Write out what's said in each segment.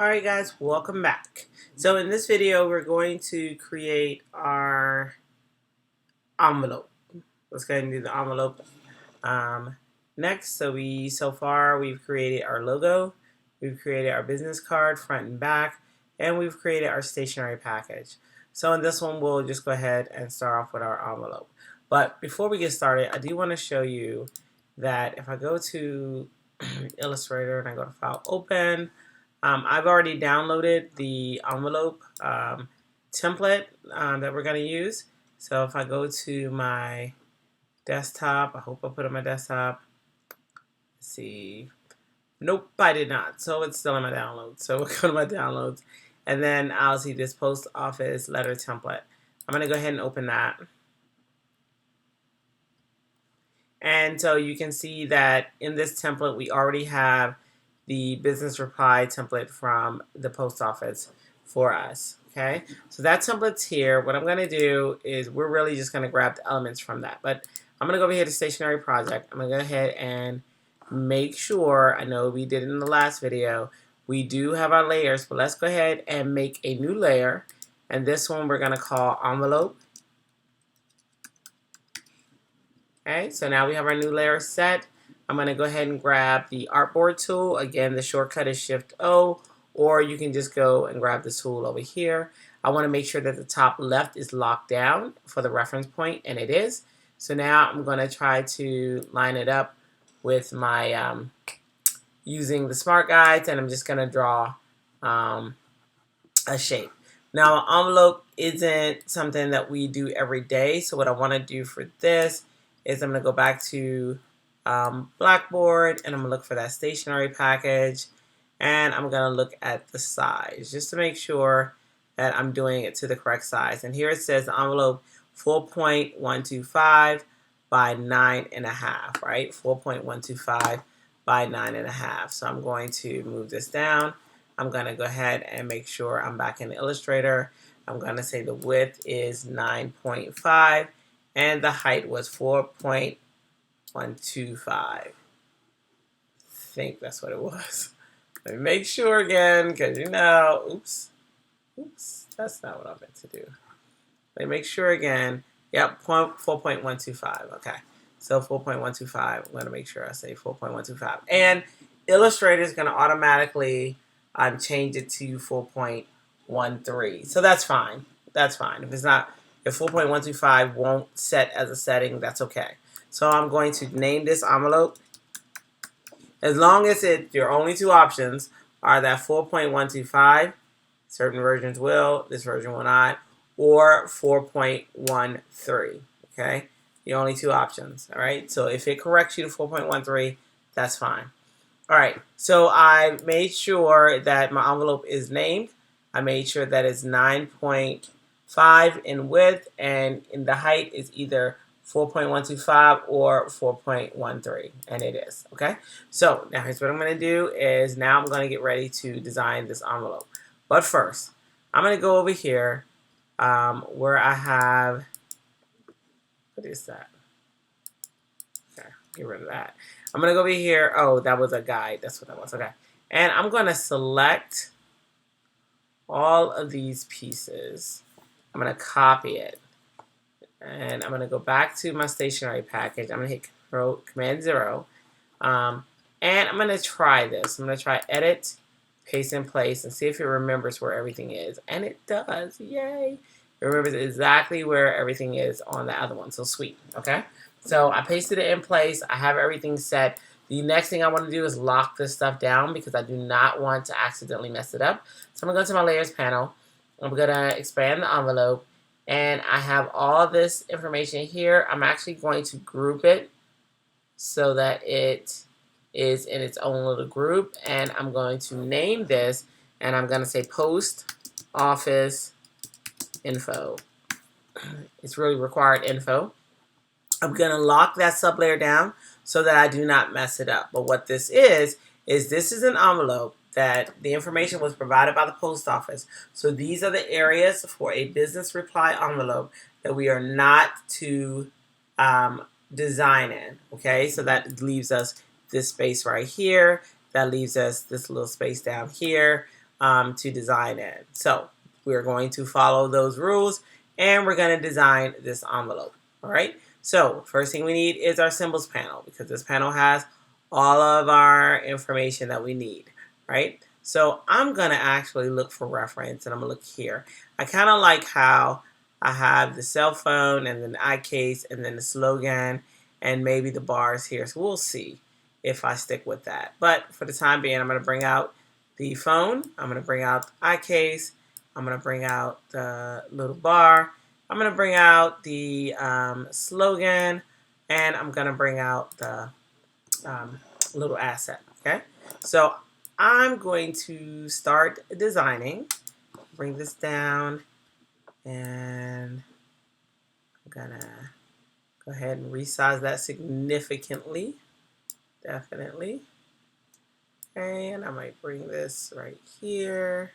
Alright guys, welcome back. So in this video we're going to create our envelope. Let's go ahead and do the envelope next. So far we've created our logo, we've created our business card front and back, and we've created our stationery package. So in this one we'll just go ahead and start off with our envelope. But before we get started, I do want to show you that if I go to Illustrator and I go to File, Open, I've already downloaded the envelope template that we're going to use. So if I go to my desktop, I hope I put it on my desktop. Let's see. Nope, I did not. So it's still in my downloads. So we'll go to my downloads. And then I'll see this post office letter template. I'm going to go ahead and open that. And so you can see that in this template, we already have the business reply template from the post office for us. Okay, so that template's here. What I'm going to do is we're really just going to grab the elements from that. But I'm going to go over here to Stationery Project. I'm going to go ahead and make sure, I know we did it in the last video, we do have our layers, but let's go ahead and make a new layer. And this one we're going to call Envelope. Okay, so now we have our new layer set. I'm going to go ahead and grab the artboard tool. Again, the shortcut is Shift-O, or you can just go and grab the tool over here. I want to make sure that the top left is locked down for the reference point, and it is. So now I'm going to try to line it up with my, using the Smart Guides, and I'm just going to draw a shape. Now, an envelope isn't something that we do every day, so what I want to do for this is I'm going to go back to Blackboard, and I'm going to look for that stationery package, and I'm going to look at the size just to make sure that I'm doing it to the correct size. And here it says the envelope 4.125 by 9.5, right? 4.125 by 9.5. So I'm going to move this down. I'm going to go ahead and make sure I'm back in Illustrator. I'm going to say the width is 9.5 and the height was 4.125. I think that's what it was. Let me make sure again, because oops, that's not what I meant to do. Let me make sure again. Yep, 4.125. Okay, so 4.125. I'm going to make sure I say 4.125. And Illustrator is going to automatically change it to 4.13. So that's fine. That's fine. If it's not, if 4.125 won't set as a setting, that's okay. So I'm going to name this envelope. As long as your only two options are that 4.125, certain versions will, this version will not, or 4.13, okay? The only two options, all right? So if it corrects you to 4.13, that's fine. All right, so I made sure that my envelope is named. I made sure that it's 9.5 in width, and in the height is either 4.125 or 4.13, and it is, okay? So now here's what I'm going to do is now I'm going to get ready to design this envelope. But first, I'm going to go over here where I have, what is that? Okay, get rid of that. I'm going to go over here. Oh, that was a guide. That's what that was. Okay. And I'm going to select all of these pieces. I'm going to copy it. And I'm going to go back to my stationery package. I'm going to hit Command 0. And I'm going to try this. I'm going to try Edit, Paste in Place, and see if it remembers where everything is. And it does. Yay. It remembers exactly where everything is on the other one. So sweet. Okay. So I pasted it in place. I have everything set. The next thing I want to do is lock this stuff down because I do not want to accidentally mess it up. So I'm going to go to my Layers panel. I'm going to expand the envelope. And I have all this information here. I'm actually going to group it so that it is in its own little group. And I'm going to name this. And I'm going to say Post Office Info. It's really required info. I'm going to lock that sublayer down so that I do not mess it up. But what this is this is an envelope that the information was provided by the post office. So these are the areas for a business reply envelope that we are not to design in. Okay, so that leaves us this space right here. That leaves us this little space down here. to design in. So we're going to follow those rules and we're going to design this envelope. All right. So first thing we need is our symbols panel, because this panel has all of our information that we need, right? So I'm going to actually look for reference, and I'm going to look here. I kind of like how I have the cell phone and then the eye case and then the slogan and maybe the bars here. So we'll see if I stick with that. But for the time being, I'm going to bring out the phone. I'm going to bring out the eye case. I'm going to bring out the little bar. I'm going to bring out the slogan, and I'm going to bring out the little asset. Okay, so I'm going to start designing. Bring this down, and I'm gonna go ahead and resize that significantly. Definitely. And I might bring this right here.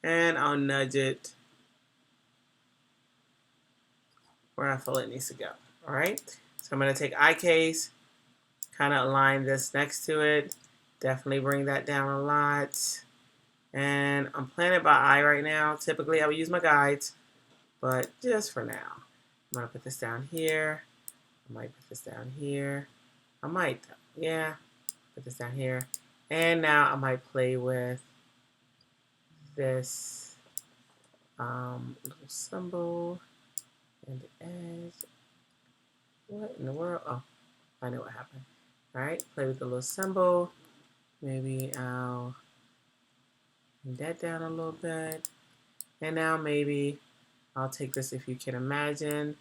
And I'll nudge it where I feel it needs to go. All right. So I'm going to take eye case, kind of align this next to it. Definitely bring that down a lot. And I'm planning by eye right now. Typically I would use my guides, but just for now, I'm going to put this down here. I might put this down here. I might, yeah, put this down here. And now I might play with this little symbol and the edge. What in the world? Oh, I know what happened. All right, play with the little symbol. Maybe I'll bring that down a little bit. And now maybe I'll take this, if you can imagine.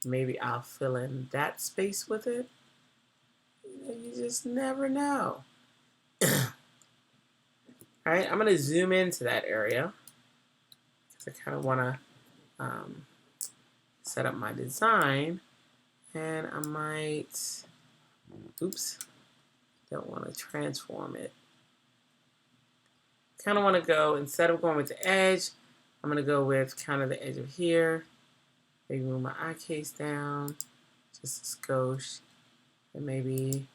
Maybe I'll fill in that space with it. You just never know. All right, I'm going to zoom into that area because I kind of want to set up my design, and I might, oops, don't want to transform it. Kind of want to go, instead of going with the edge, I'm going to go with kind of the edge of here. Maybe move my eye case down just a skosh, and maybe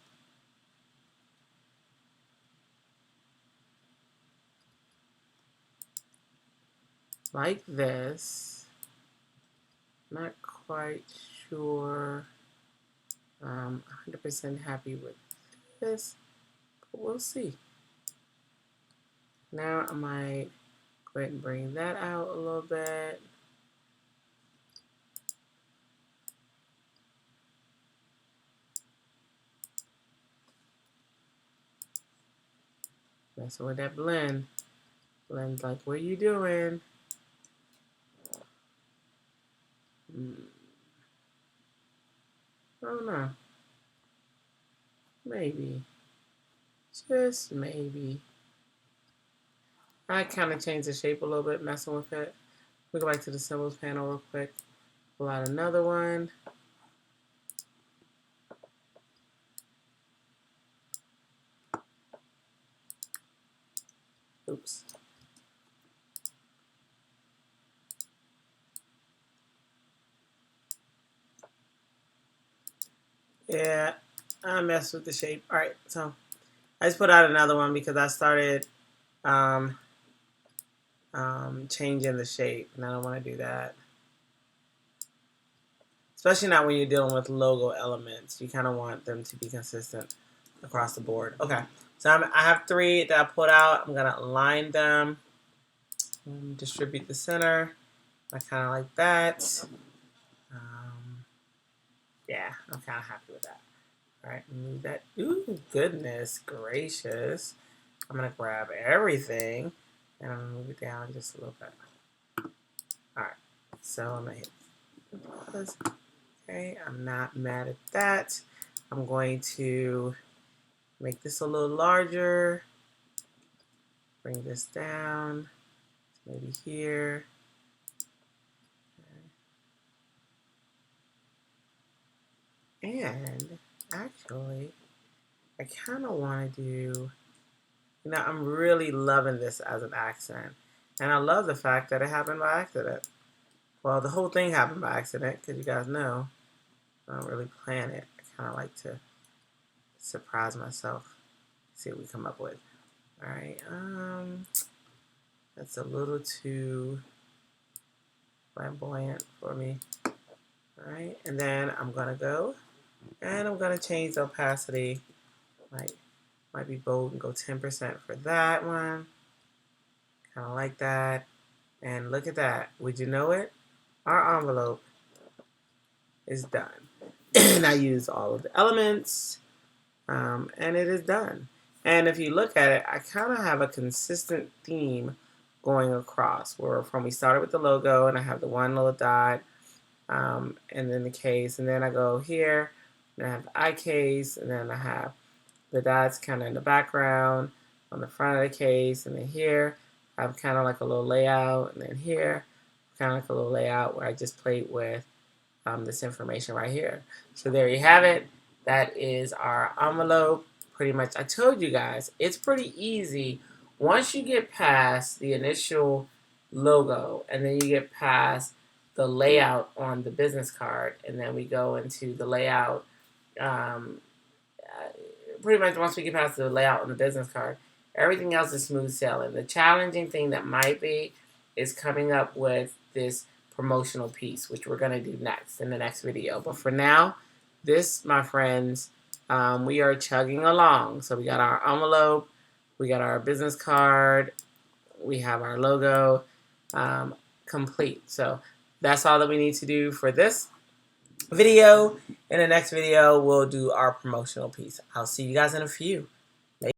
like this. Not quite sure I'm 100% happy with this, but we'll see. Now I might go ahead and bring that out a little bit. Messing with that blend. Blend's like, what are you doing? I don't know. Maybe. Just maybe. I kind of changed the shape a little bit, messing with it. We go back to the symbols panel real quick. Pull out another one. Oops. Yeah, I messed with the shape. All right, so I just put out another one because I started changing the shape, and I don't want to do that. Especially not when you're dealing with logo elements. You kind of want them to be consistent across the board. Okay, so I have 3 that I put out. I'm going to align them, distribute the center. I kind of like that. Yeah, I'm kind of happy with that. All right, move that. Ooh, goodness gracious. I'm going to grab everything, and I'm going to move it down just a little bit. All right, so I'm going to hit pause. Okay, I'm not mad at that. I'm going to make this a little larger. Bring this down, maybe here. And actually, I kind of want to do, I'm really loving this as an accent. And I love the fact that it happened by accident. Well, the whole thing happened by accident, because you guys know I don't really plan it. I kind of like to surprise myself. see what we come up with. All right, that's a little too flamboyant for me. All right, and then I'm gonna go and I'm gonna change the opacity. Might be bold and go 10% for that one. Kind of like that. And look at that. Would you know it? Our envelope is done. And I used all of the elements, and it is done. And if you look at it, I kind of have a consistent theme going across. Where from we started with the logo, and I have the one little dot, and then the case, and then I go here, and I have the eye case, and then I have the dots kind of in the background on the front of the case, and then here I have kind of like a little layout, and then here kind of like a little layout where I just played with this information right here. So there you have it. That is our envelope. Pretty much, I told you guys, it's pretty easy once you get past the initial logo and then you get past the layout on the business card, and then we go into the layout. Pretty much once we get past the layout on the business card, everything else is smooth sailing. The challenging thing that might be is coming up with this promotional piece, which we're going to do next in the next video. But for now, this, my friends, we are chugging along. So we got our envelope, we got our business card, we have our logo complete. So that's all that we need to do for this video. In the next video, we'll do our promotional piece. I'll see you guys in a few.